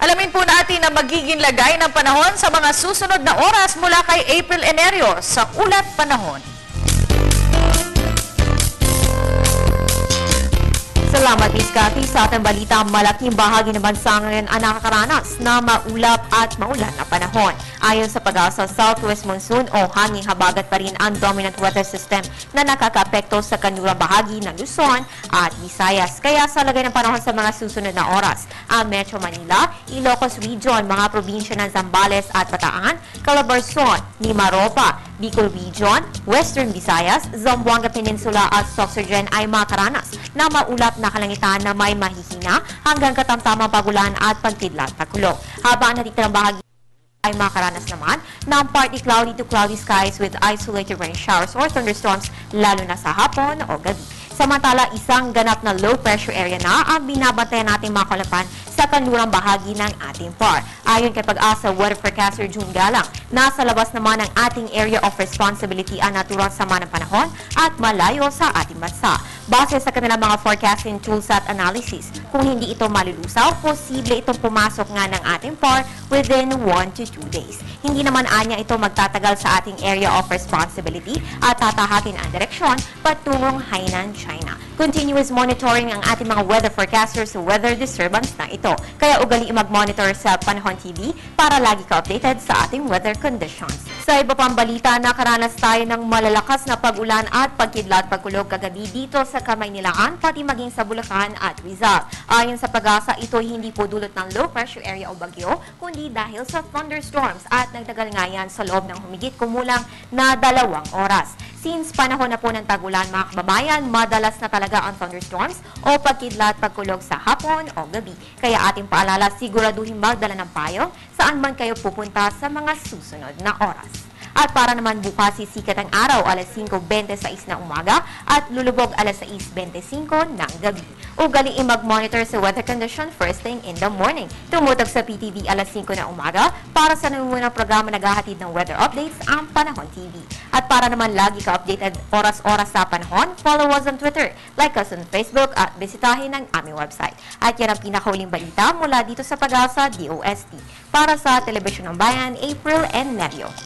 Alamin po natin ang magiging lagay ng panahon sa mga susunod na oras mula kay April Enerio sa Ulat Panahon. Salamat, Miss Cathy. Sa ating balita, malaking bahagi ng bansa ngayon ang nakakaranas na maulap at maulan na panahon. Ayon sa Pag-asa, Southwest Monsoon o hanging habagat pa rin ang dominant weather system na nakakaapekto sa kanlurang bahagi ng Luzon at Visayas. Kaya sa lagay ng panahon sa mga susunod na oras, ang Metro Manila, Ilocos Region, mga probinsya ng Zambales at Bataan, Calabarzon, Mimaropa, Bicol Region, Western Visayas, Zamboanga Peninsula at Sorsogon ay makaranas na maulap na kalangitan na may mahihina hanggang katamtamang pagulan at pagkidlat pagkulog. Habang natitirang bahagi ay makaranas naman ng partly cloudy to cloudy skies with isolated rain showers or thunderstorms lalo na sa hapon o gabi. Samantala, isang ganap na low pressure area na ang binabantayan nating makalapan sa kanlurang bahagi ng ating PAR. Ayon kay Pag-asa Weather Forecaster June Galang, nasa labas naman ng ating area of responsibility ang naturang sama ng panahon at malayo sa ating bansa. Base sa kanilang mga forecasting tools at analysis, kung hindi ito malulusaw, posible itong pumasok nga ng ating PAR within 1 to 2 days. Hindi naman anya ito magtatagal sa ating area of responsibility at tatahakin ang direksyon patungong Hainan, China. Continuous monitoring ang ating mga weather forecasters sa weather disturbance na ito. Kaya ugali mag-monitor sa Panahon TV para lagi ka updated sa ating weather conditions. Sa iba pang balita, nakaranas tayo ng malalakas na pag-ulan at pagkidlat pagkulog kagabi dito sa Kamaynilaan, pati maging sa Bulacan at Rizal. Ayon sa Pag-asa, ito hindi po dulot ng low pressure area o bagyo, kundi dahil sa thunderstorms at nagtagal nga yan sa loob ng humigit kumulang na 2 oras. Since panahon na po ng tag-ulan, mga kababayan, madalas na talaga ang thunderstorms o pagkidlat pagkulog sa hapon o gabi. Kaya ating paalala, siguraduhin magdala ng payong saan man kayo pupunta sa mga susunod na oras. At para naman bukas, sisikat ang araw alas 5:26 ng umaga at lulubog alas 6:25 ng gabi. Ugaliin mag-monitor sa weather condition first thing in the morning. Tumutok sa PTV alas 5 ng umaga para sa nangungunang programa naghahatid ng weather updates ang Panahon TV. At para naman lagi ka updated oras-oras sa panahon, follow us on Twitter, like us on Facebook at bisitahin ang aming website. At yan ang pinakahuling balita mula dito sa Pag-asa DOST. Para sa Telebisyon ng Bayan, April and Neryo.